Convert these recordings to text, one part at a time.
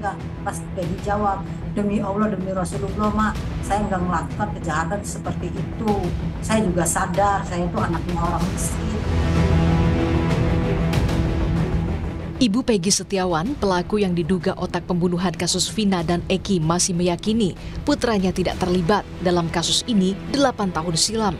enggak. Pas Peggy jawab, demi Allah, demi Rasulullah, Mak, saya enggak melakukan kejahatan seperti itu. Saya juga sadar, saya itu anaknya orang miskin. Ibu Peggy Setiawan, pelaku yang diduga otak pembunuhan kasus Vina dan Eki, masih meyakini putranya tidak terlibat dalam kasus ini 8 tahun silam.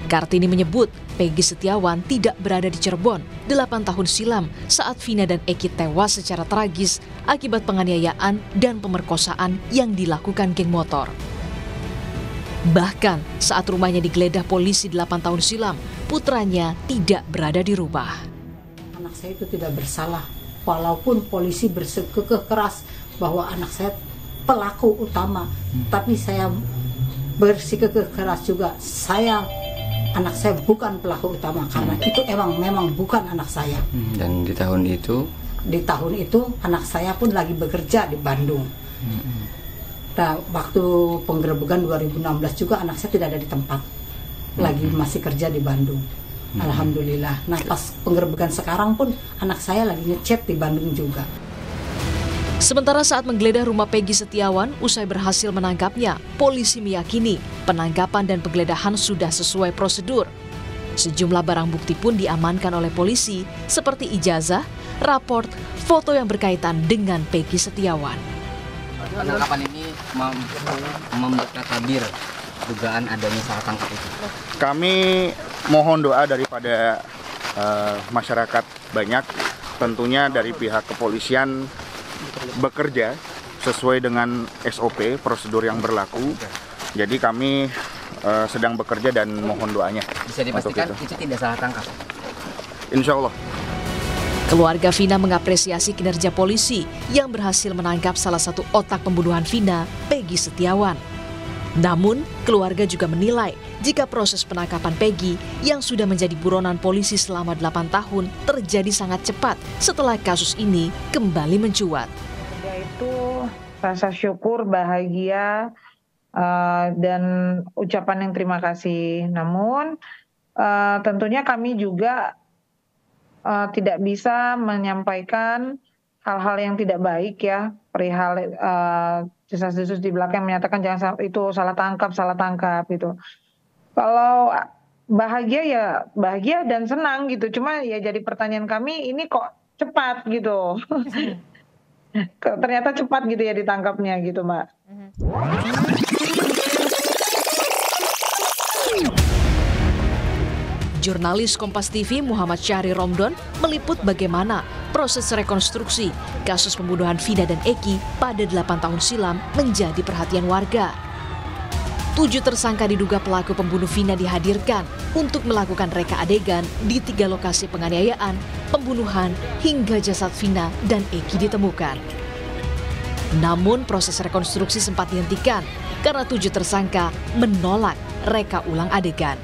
Kartini menyebut Peggy Setiawan tidak berada di Cirebon 8 tahun silam saat Vina dan Eki tewas secara tragis akibat penganiayaan dan pemerkosaan yang dilakukan geng motor. Bahkan saat rumahnya digeledah polisi 8 tahun silam, putranya tidak berada di rumah. Anak saya itu tidak bersalah, walaupun polisi bersikukuh keras bahwa anak saya pelaku utama, tapi saya bersikukuh keras juga, anak saya bukan pelaku utama karena itu memang bukan anak saya. Dan di tahun itu? Di tahun itu anak saya pun lagi bekerja di Bandung. Nah, waktu penggerebekan 2016 juga anak saya tidak ada di tempat, lagi masih kerja di Bandung. Alhamdulillah. Nah, pas penggerebekan sekarang pun anak saya lagi ngechat di Bandung juga. Sementara saat menggeledah rumah Peggy Setiawan, usai berhasil menangkapnya, polisi meyakini penangkapan dan penggeledahan sudah sesuai prosedur. Sejumlah barang bukti pun diamankan oleh polisi, seperti ijazah, raport, foto yang berkaitan dengan Peggy Setiawan. Penangkapan ini membuka tabir dugaan adanya salah tangkap itu. Kami mohon doa daripada masyarakat banyak, tentunya dari pihak kepolisian bekerja sesuai dengan SOP, prosedur yang berlaku. Jadi kami sedang bekerja dan mohon doanya. Bisa dipastikan itu tidak salah tangkap? Insya Allah. Keluarga Vina mengapresiasi kinerja polisi yang berhasil menangkap salah satu otak pembunuhan Vina, Peggy Setiawan. Namun, keluarga juga menilai jika proses penangkapan Peggy yang sudah menjadi buronan polisi selama 8 tahun terjadi sangat cepat setelah kasus ini kembali mencuat. Yaitu rasa syukur, bahagia, dan ucapan yang terima kasih. Namun, tentunya kami juga tidak bisa menyampaikan hal-hal yang tidak baik ya, perihal desas-desus di belakang menyatakan jangan itu salah tangkap gitu. Kalau bahagia ya bahagia dan senang gitu, cuma ya jadi pertanyaan kami ini kok cepat gitu. Ternyata cepat gitu ya ditangkapnya gitu, Mbak. Jurnalis Kompas TV Muhammad Syahri Romdon meliput bagaimana proses rekonstruksi kasus pembunuhan Vina dan Eki pada 8 tahun silam menjadi perhatian warga. 7 tersangka diduga pelaku pembunuh Vina dihadirkan untuk melakukan reka adegan di 3 lokasi penganiayaan, pembunuhan, hingga jasad Vina dan Eki ditemukan. Namun proses rekonstruksi sempat dihentikan karena 7 tersangka menolak reka ulang adegan.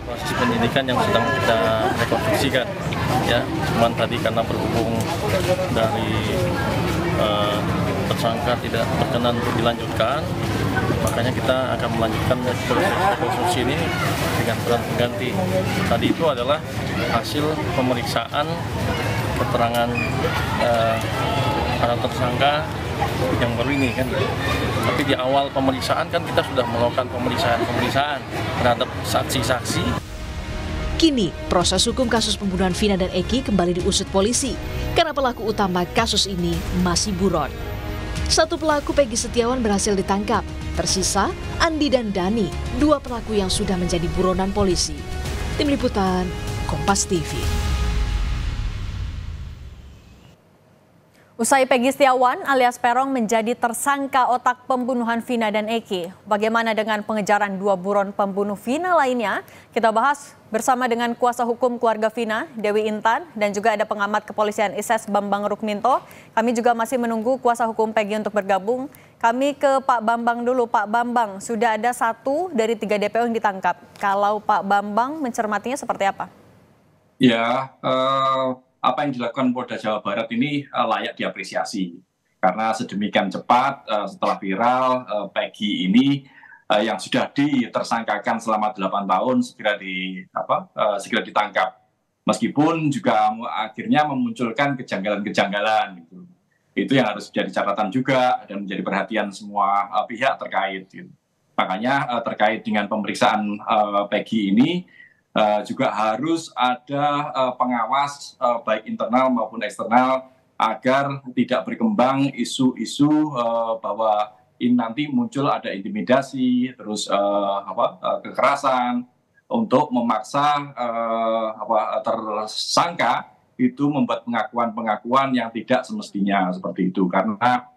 Proses penyidikan yang sedang kita rekonstruksikan, ya, cuman tadi karena berhubung dari tersangka tidak berkenan untuk dilanjutkan, makanya kita akan melanjutkan proses rekonstruksi ini dengan peran pengganti. Tadi itu adalah hasil pemeriksaan keterangan para tersangka yang baru ini kan. Tapi di awal pemeriksaan kan kita sudah melakukan pemeriksaan terhadap saksi-saksi. Kini proses hukum kasus pembunuhan Vina dan Eki kembali diusut polisi karena pelaku utama kasus ini masih buron. 1 pelaku Peggy Setiawan berhasil ditangkap, tersisa Andi dan Dani, 2 pelaku yang sudah menjadi buronan polisi. Tim Liputan Kompas TV. Usai Peggy Setiawan alias Peron menjadi tersangka otak pembunuhan Vina dan Eki, bagaimana dengan pengejaran 2 buron pembunuh Vina lainnya? Kita bahas bersama dengan kuasa hukum keluarga Vina, Dewi Intan, dan juga ada pengamat kepolisian ISES Bambang Rukminto. Kami juga masih menunggu kuasa hukum Peggy untuk bergabung. Kami ke Pak Bambang dulu. Pak Bambang, sudah ada 1 dari 3 DPO yang ditangkap. Kalau Pak Bambang mencermatinya seperti apa? Ya, apa yang dilakukan Polda Jawa Barat ini layak diapresiasi karena sedemikian cepat setelah viral Peggy ini yang sudah ditersangkakan selama 8 tahun segera ditangkap, meskipun juga akhirnya memunculkan kejanggalan-kejanggalan gitu. Itu yang harus jadi catatan juga dan menjadi perhatian semua pihak terkait. Gitu. Makanya terkait dengan pemeriksaan Peggy ini juga harus ada pengawas baik internal maupun eksternal agar tidak berkembang isu-isu bahwa ini nanti muncul ada intimidasi, terus kekerasan untuk memaksa tersangka itu membuat pengakuan-pengakuan yang tidak semestinya seperti itu, karena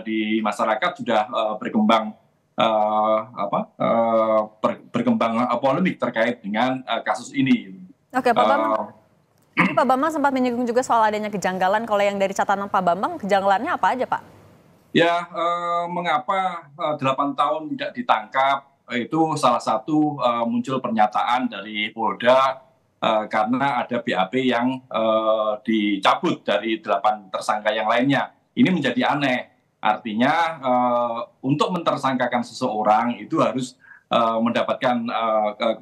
di masyarakat sudah berkembang polemik terkait dengan kasus ini. Oke, Pak Bambang. Ini Pak Bambang sempat menyinggung juga soal adanya kejanggalan. Kalau yang dari catatan Pak Bambang, kejanggalannya apa aja, Pak? Ya, mengapa 8 tahun tidak ditangkap? Itu salah satu muncul pernyataan dari Polda karena ada BAP yang dicabut dari 8 tersangka yang lainnya. Ini menjadi aneh. Artinya untuk mentersangkakan seseorang itu harus mendapatkan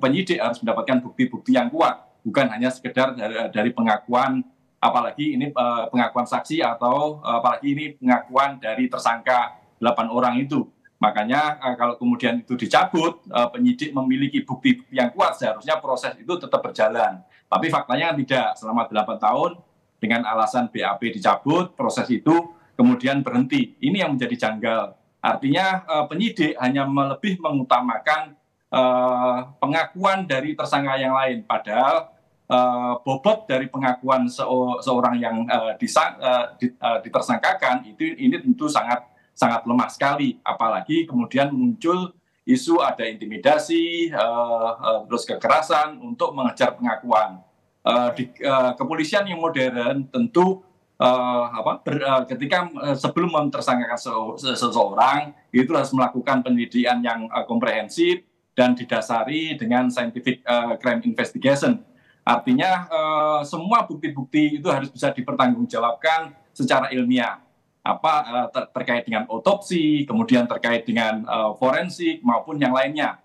penyidik harus mendapatkan bukti-bukti yang kuat, bukan hanya sekedar dari pengakuan, apalagi ini pengakuan saksi atau apalagi ini pengakuan dari tersangka 8 orang itu. Makanya kalau kemudian itu dicabut, penyidik memiliki bukti-bukti yang kuat, seharusnya proses itu tetap berjalan. Tapi faktanya tidak, selama 8 tahun dengan alasan BAP dicabut, proses itu kemudian berhenti. Ini yang menjadi janggal. Artinya penyidik hanya lebih mengutamakan pengakuan dari tersangka yang lain. Padahal bobot dari pengakuan seorang yang ditersangkakan ini tentu sangat lemah sekali. Apalagi kemudian muncul isu ada intimidasi, terus kekerasan untuk mengejar pengakuan. Di kepolisian yang modern tentu ketika sebelum mentersangkakan seseorang itu harus melakukan penyelidikan yang komprehensif dan didasari dengan scientific crime investigation. Artinya semua bukti-bukti itu harus bisa dipertanggungjawabkan secara ilmiah. Terkait dengan otopsi, kemudian terkait dengan forensik maupun yang lainnya.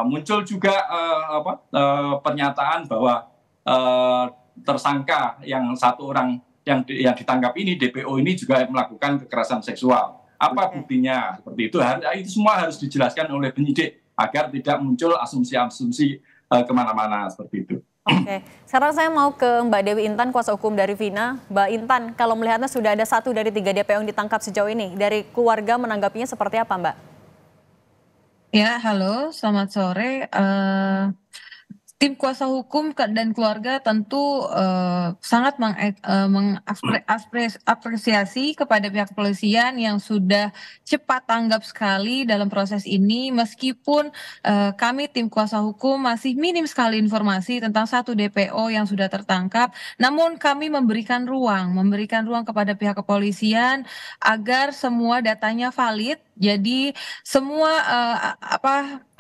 Muncul juga pernyataan bahwa tersangka yang satu orang yang ditangkap ini, DPO ini juga melakukan kekerasan seksual. Apa buktinya? Seperti itu. Itu semua harus dijelaskan oleh penyidik agar tidak muncul asumsi-asumsi kemana-mana seperti itu. Oke, sekarang saya mau ke Mbak Dewi Intan, kuasa hukum dari Vina. Mbak Intan, kalau melihatnya sudah ada 1 dari 3 DPO yang ditangkap sejauh ini, dari keluarga menanggapinya seperti apa, Mbak? Ya, halo, selamat sore. Tim kuasa hukum dan keluarga tentu sangat mengapresiasi kepada pihak kepolisian yang sudah cepat tanggap sekali dalam proses ini, meskipun kami tim kuasa hukum masih minim sekali informasi tentang 1 DPO yang sudah tertangkap. Namun kami memberikan ruang kepada pihak kepolisian agar semua datanya valid. Jadi semua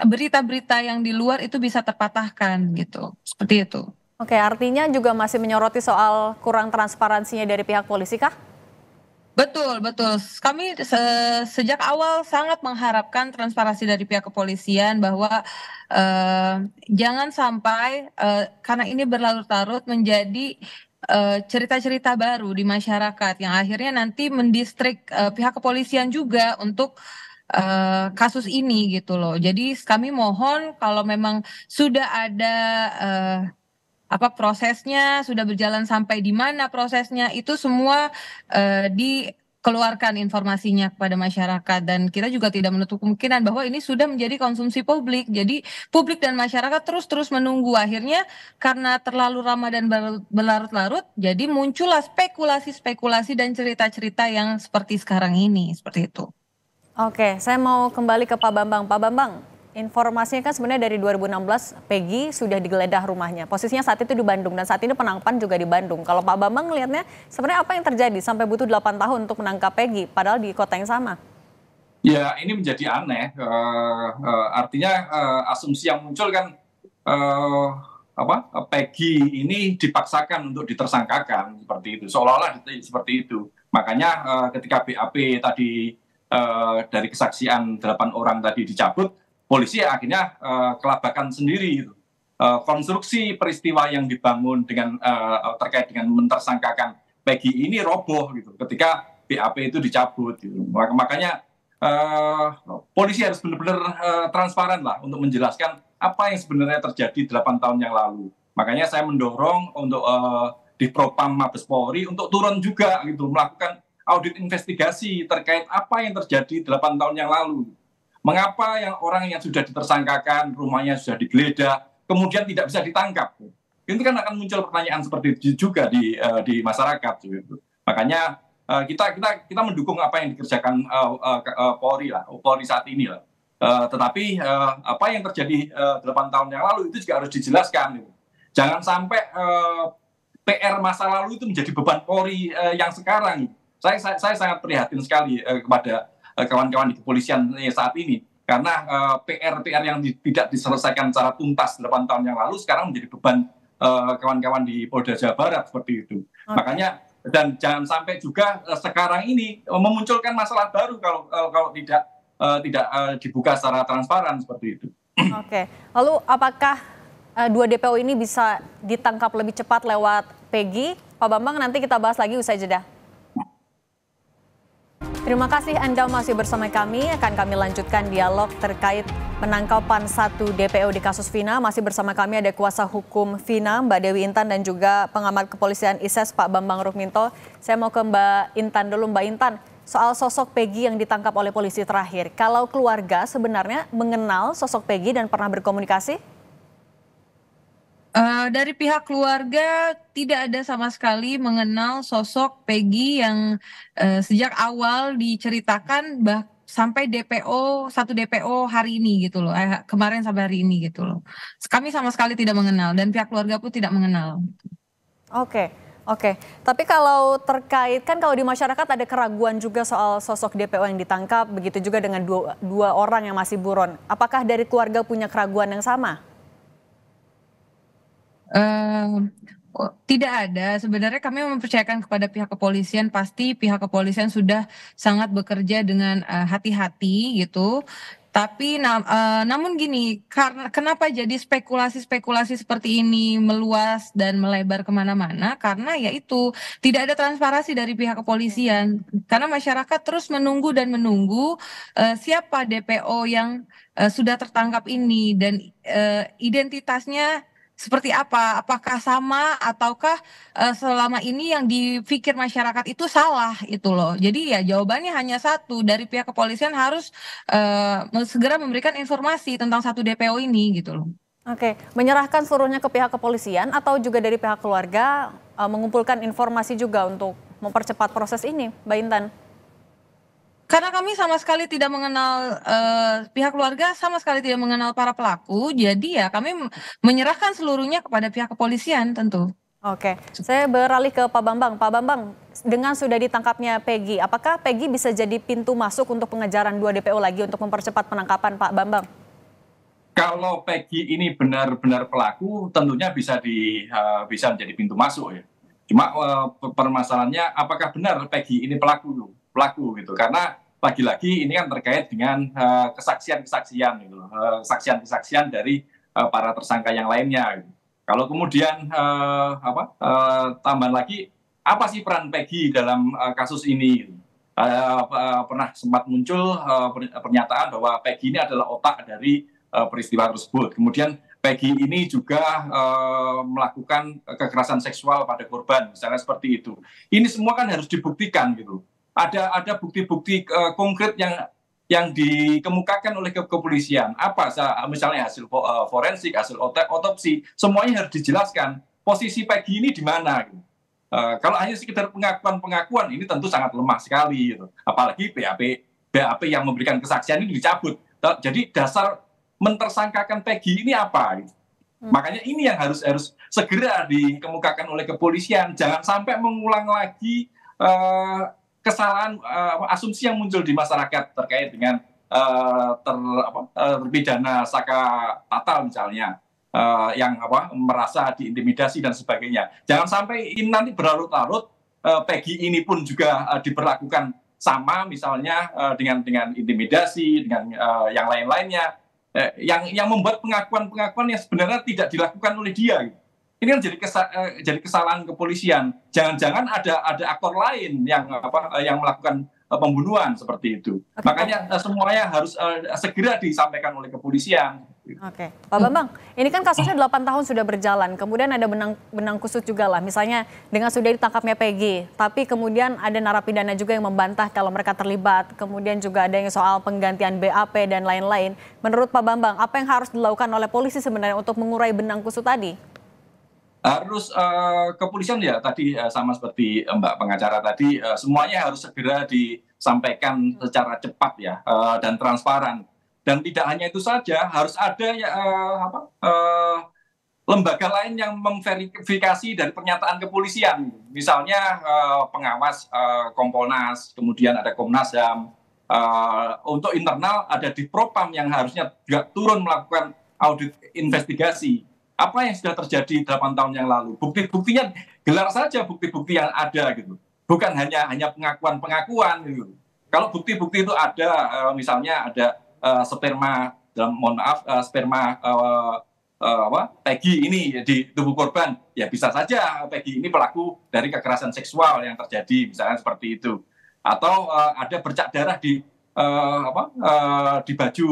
berita-berita yang di luar itu bisa terpatahkan gitu, seperti itu. Oke, artinya juga masih menyoroti soal kurang transparansinya dari pihak polisi kah? Betul. Kami sejak awal sangat mengharapkan transparansi dari pihak kepolisian bahwa jangan sampai karena ini berlarut-larut menjadi cerita-cerita baru di masyarakat yang akhirnya nanti mendistrik pihak kepolisian juga untuk kasus ini gitu loh. Jadi kami mohon kalau memang sudah ada prosesnya, sudah berjalan sampai di mana prosesnya, itu semua dikeluarkan informasinya kepada masyarakat, dan kita juga tidak menutup kemungkinan bahwa ini sudah menjadi konsumsi publik. Jadi publik dan masyarakat terus menunggu, akhirnya karena terlalu lama dan berlarut-larut jadi muncullah spekulasi dan cerita-cerita yang seperti sekarang ini, seperti itu. Oke, saya mau kembali ke Pak Bambang. Pak Bambang, informasinya kan sebenarnya dari 2016 Peggy sudah digeledah rumahnya. Posisinya saat itu di Bandung dan saat ini penangkapan juga di Bandung. Kalau Pak Bambang melihatnya sebenarnya apa yang terjadi sampai butuh 8 tahun untuk menangkap Peggy padahal di kota yang sama? Ya, ini menjadi aneh. Artinya asumsi yang muncul kan Peggy ini dipaksakan untuk ditersangkakan seperti itu, seolah-olah seperti itu. Makanya ketika BAP tadi dari kesaksian 8 orang tadi dicabut, polisi akhirnya kelabakan sendiri gitu. Konstruksi peristiwa yang dibangun dengan terkait dengan mentersangkakan Peggy ini roboh gitu. Ketika BAP itu dicabut. Gitu. Makanya polisi harus benar-benar transparan lah untuk menjelaskan apa yang sebenarnya terjadi 8 tahun yang lalu. Makanya saya mendorong untuk di Propam Mabes Polri untuk turun juga gitu, melakukan audit investigasi terkait apa yang terjadi 8 tahun yang lalu. Mengapa orang yang sudah ditersangkakan, rumahnya sudah digeledah, kemudian tidak bisa ditangkap? Itu kan akan muncul pertanyaan seperti itu juga di masyarakat. Gitu. Makanya kita mendukung apa yang dikerjakan Polri saat ini lah. Tetapi apa yang terjadi 8 tahun yang lalu itu juga harus dijelaskan. Gitu. Jangan sampai PR masa lalu itu menjadi beban Polri yang sekarang. Saya sangat prihatin sekali kepada kawan-kawan di kepolisian saat ini. Karena PR yang tidak diselesaikan secara tuntas 8 tahun yang lalu sekarang menjadi beban kawan-kawan di Polda Jawa Barat seperti itu. Okay. Makanya dan jangan sampai juga sekarang ini memunculkan masalah baru kalau tidak dibuka secara transparan seperti itu. Oke. Lalu apakah 2 DPO ini bisa ditangkap lebih cepat lewat Peggy? Pak Bambang, nanti kita bahas lagi usai jeda. Terima kasih Anda masih bersama kami. Akan kami lanjutkan dialog terkait penangkapan 1 DPO di kasus Vina. Masih bersama kami ada kuasa hukum Vina, Mbak Dewi Intan, dan juga pengamat kepolisian ISES, Pak Bambang Rukminto. Saya mau ke Mbak Intan dulu. Mbak Intan, soal sosok Peggy yang ditangkap oleh polisi terakhir. Kalau keluarga sebenarnya mengenal sosok Peggy dan pernah berkomunikasi? Dari pihak keluarga tidak ada sama sekali mengenal sosok Peggy yang sejak awal diceritakan sampai DPO 1 DPO hari ini gitu loh, kemarin sampai hari ini gitu loh. Kami sama sekali tidak mengenal dan pihak keluarga pun tidak mengenal. Oke. Tapi kalau terkait, kan kalau di masyarakat ada keraguan juga soal sosok DPO yang ditangkap, begitu juga dengan dua orang yang masih buron. Apakah dari keluarga punya keraguan yang sama? Tidak ada. Sebenarnya kami mempercayakan kepada pihak kepolisian, pasti pihak kepolisian sudah sangat bekerja dengan hati-hati gitu. Tapi namun gini, kenapa jadi spekulasi seperti ini meluas dan melebar kemana-mana? Karena yaitu tidak ada transparansi dari pihak kepolisian. Karena masyarakat terus menunggu siapa DPO yang sudah tertangkap ini dan identitasnya seperti apa? Apakah sama ataukah selama ini yang dipikir masyarakat itu salah itu loh. Jadi ya jawabannya hanya satu, dari pihak kepolisian harus segera memberikan informasi tentang 1 DPO ini gitu loh. Oke, menyerahkan seluruhnya ke pihak kepolisian atau juga dari pihak keluarga mengumpulkan informasi juga untuk mempercepat proses ini, Mbak Intan? Karena kami sama sekali tidak mengenal, pihak keluarga sama sekali tidak mengenal para pelaku, jadi ya kami menyerahkan seluruhnya kepada pihak kepolisian tentu. Oke, saya beralih ke Pak Bambang. Pak Bambang, dengan sudah ditangkapnya Peggy, apakah Peggy bisa jadi pintu masuk untuk pengejaran 2 DPO lagi untuk mempercepat penangkapan, Pak Bambang? Kalau Peggy ini benar-benar pelaku, tentunya bisa menjadi pintu masuk ya. Cuma permasalahannya apakah benar Peggy ini pelaku gitu, karena lagi-lagi ini kan terkait dengan kesaksian-kesaksian gitu, kesaksian dari para tersangka yang lainnya gitu. Kalau kemudian tambahan lagi, apa sih peran Peggy dalam kasus ini gitu. Pernah sempat muncul pernyataan bahwa Peggy ini adalah otak dari peristiwa tersebut. Kemudian Peggy ini juga melakukan kekerasan seksual pada korban, misalnya seperti itu. Ini semua kan harus dibuktikan gitu. Ada bukti-bukti konkret yang dikemukakan oleh kepolisian. Apa misalnya hasil forensik, hasil otopsi, semuanya harus dijelaskan. Posisi Peggy ini di mana? Gitu. Kalau hanya sekedar pengakuan ini tentu sangat lemah sekali. Gitu. Apalagi BAP yang memberikan kesaksian ini dicabut. Jadi dasar mentersangkakan Peggy ini apa? Gitu. Makanya ini yang harus segera dikemukakan oleh kepolisian. Jangan sampai mengulang lagi kesalahan asumsi yang muncul di masyarakat terkait dengan terpidana Saka Tatal misalnya yang merasa diintimidasi dan sebagainya. Jangan sampai ini nanti berlarut-larut Peggy ini pun juga diperlakukan sama misalnya dengan intimidasi, dengan yang lain-lainnya yang membuat pengakuan yang sebenarnya tidak dilakukan oleh dia. Ini kan jadi kesalahan kepolisian. Jangan-jangan ada aktor lain yang melakukan pembunuhan seperti itu. Makanya semuanya harus segera disampaikan oleh kepolisian. Oke, Pak Bambang, ini kan kasusnya 8 tahun sudah berjalan, kemudian ada benang kusut juga lah, misalnya dengan sudah ditangkapnya Peggy, tapi kemudian ada narapidana juga yang membantah kalau mereka terlibat, kemudian juga ada yang soal penggantian BAP dan lain-lain. Menurut Pak Bambang, apa yang harus dilakukan oleh polisi sebenarnya untuk mengurai benang kusut tadi? Harus kepolisian ya tadi sama seperti Mbak pengacara tadi, semuanya harus segera disampaikan secara cepat ya dan transparan. Dan tidak hanya itu saja, harus ada lembaga lain yang memverifikasi dari pernyataan kepolisian. Misalnya pengawas Kompolnas, kemudian ada Komnas HAM. Untuk internal ada di Propam yang harusnya juga turun melakukan audit investigasi. Apa yang sudah terjadi 8 tahun yang lalu? Bukti-buktinya gelar saja bukti-bukti yang ada gitu. Bukan hanya pengakuan-pengakuan gitu. Kalau bukti-bukti itu ada, misalnya ada sperma Peggy ini di tubuh korban, ya bisa saja Peggy ini pelaku dari kekerasan seksual yang terjadi, misalnya seperti itu. Atau ada bercak darah di baju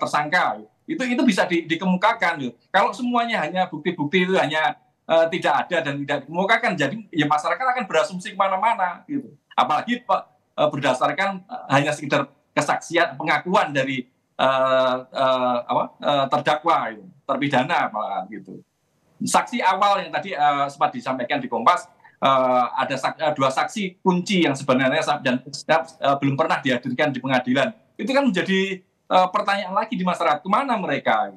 tersangka, itu bisa dikemukakan. Kalau semuanya hanya bukti-bukti itu hanya tidak ada dan tidak dikemukakan, jadi ya masyarakat akan berasumsi kemana-mana gitu. Apalagi berdasarkan hanya sekedar kesaksian pengakuan dari terdakwa terpidana malah gitu. Saksi awal yang tadi sempat disampaikan di Kompas, ada 2 saksi kunci yang sebenarnya dan belum pernah dihadirkan di pengadilan. Itu kan menjadi pertanyaan lagi di masyarakat, kemana mereka?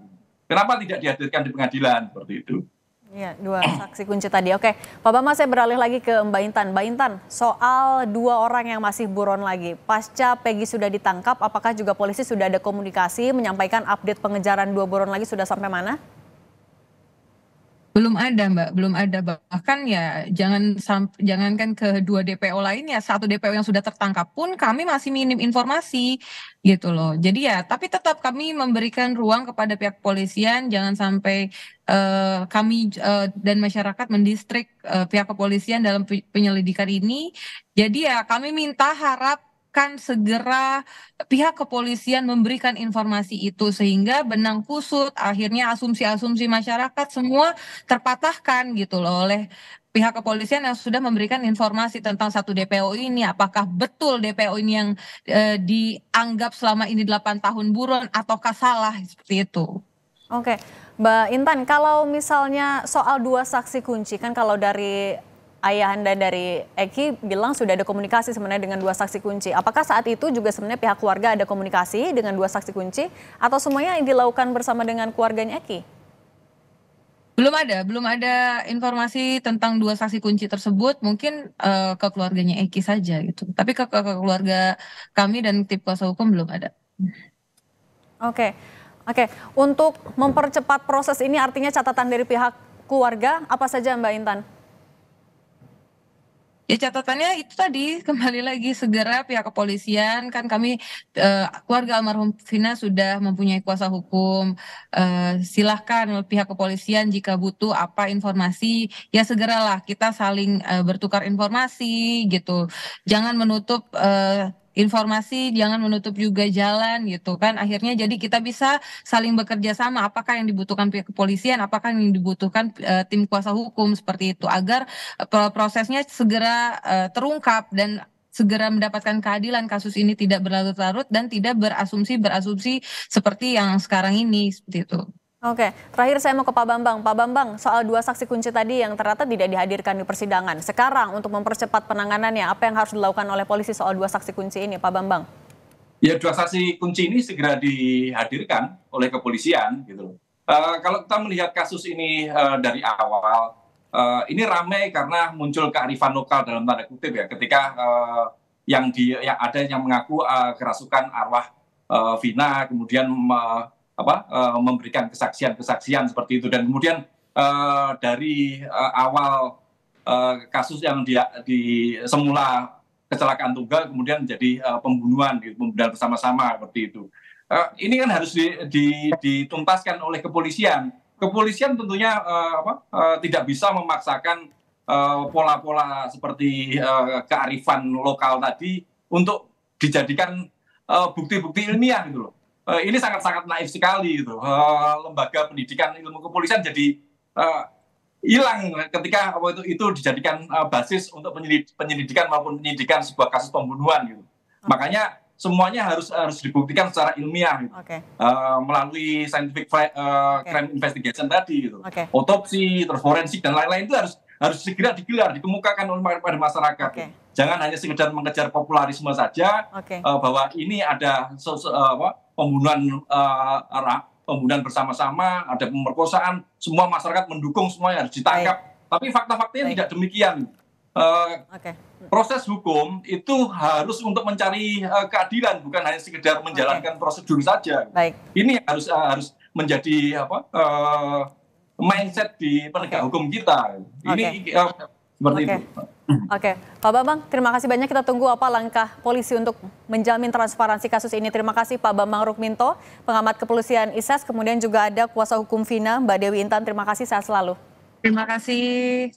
Kenapa tidak dihadirkan di pengadilan seperti itu? Iya, 2 saksi kunci tadi. Oke, Pak Bambang, saya beralih lagi ke Mbak Intan. Mbak Intan, soal 2 orang yang masih buron lagi. Pasca Peggy sudah ditangkap, apakah juga polisi sudah ada komunikasi menyampaikan update pengejaran 2 buron lagi sudah sampai mana? Belum ada, Mbak, belum ada. Bahkan ya jangankan ke 2 DPO lainnya, 1 DPO yang sudah tertangkap pun kami masih minim informasi gitu loh. Jadi ya, tapi tetap kami memberikan ruang kepada pihak kepolisian, jangan sampai kami dan masyarakat mendistrik pihak kepolisian dalam penyelidikan ini. Jadi ya kami minta kan segera pihak kepolisian memberikan informasi itu sehingga benang kusut, akhirnya asumsi-asumsi masyarakat semua terpatahkan gitu loh oleh pihak kepolisian yang sudah memberikan informasi tentang 1 DPO ini. Apakah betul DPO ini yang dianggap selama ini 8 tahun buron ataukah salah seperti itu. Oke, Mbak Intan, kalau misalnya soal 2 saksi kunci, kan kalau dari ayahanda dari Eki bilang sudah ada komunikasi sebenarnya dengan 2 saksi kunci. Apakah saat itu juga sebenarnya pihak keluarga ada komunikasi dengan 2 saksi kunci atau semuanya yang dilakukan bersama dengan keluarganya Eki? Belum ada informasi tentang 2 saksi kunci tersebut, mungkin ke keluarganya Eki saja gitu. Tapi ke keluarga kami dan tim kuasa hukum belum ada. Oke. Untuk mempercepat proses ini artinya catatan dari pihak keluarga apa saja Mbak Intan? Ya catatannya itu tadi, kembali lagi segera pihak kepolisian, kan kami keluarga almarhum Vina sudah mempunyai kuasa hukum, silahkan pihak kepolisian jika butuh apa informasi ya segeralah kita saling bertukar informasi gitu, jangan menutup informasi, jangan menutup juga jalan gitu kan. Akhirnya jadi kita bisa saling bekerja sama, apakah yang dibutuhkan pihak kepolisian, apakah yang dibutuhkan tim kuasa hukum seperti itu, agar prosesnya segera terungkap dan segera mendapatkan keadilan, kasus ini tidak berlarut-larut dan tidak berasumsi seperti yang sekarang ini seperti itu. Oke, terakhir saya mau ke Pak Bambang. Pak Bambang, soal 2 saksi kunci tadi yang ternyata tidak dihadirkan di persidangan. Sekarang untuk mempercepat penanganannya, apa yang harus dilakukan oleh polisi soal 2 saksi kunci ini, Pak Bambang? Ya 2 saksi kunci ini segera dihadirkan oleh kepolisian gitu loh. Kalau kita melihat kasus ini dari awal, ini ramai karena muncul kearifan lokal dalam tanda kutip ya, ketika yang ada yang mengaku kerasukan arwah Vina, kemudian memberikan kesaksian seperti itu, dan kemudian dari awal kasus yang semula kecelakaan tunggal kemudian menjadi pembunuhan bersama-sama seperti itu. Ini kan harus dituntaskan oleh kepolisian. kepolisian tentunya tidak bisa memaksakan pola-pola seperti kearifan lokal tadi untuk dijadikan bukti-bukti ilmiah gitu loh. Ini sangat-sangat naif sekali gitu. Lembaga pendidikan ilmu kepolisian jadi hilang ketika itu dijadikan basis untuk penyelidikan maupun penyidikan sebuah kasus pembunuhan gitu. Makanya semuanya harus dibuktikan secara ilmiah gitu. Melalui scientific crime investigation tadi gitu. Otopsi, terus forensik dan lain-lain itu harus segera digelar, dikemukakan oleh masyarakat. Jangan hanya sekedar mengejar popularisme saja bahwa ini ada pembunuhan bersama-sama, ada pemerkosaan, semua masyarakat mendukung, semuanya harus ditangkap. Tapi fakta-faktanya tidak demikian. Proses hukum itu harus untuk mencari keadilan, bukan hanya sekedar menjalankan prosedur saja. Ini harus menjadi mindset di penegak hukum kita. Ini seperti itu. Pak Bambang, terima kasih banyak. Kita tunggu apa langkah polisi untuk menjamin transparansi kasus ini. Terima kasih Pak Bambang Rukminto, pengamat kepolisian ISES, kemudian juga ada kuasa hukum Vina, Mbak Dewi Intan. Terima kasih, sehat selalu. Terima kasih.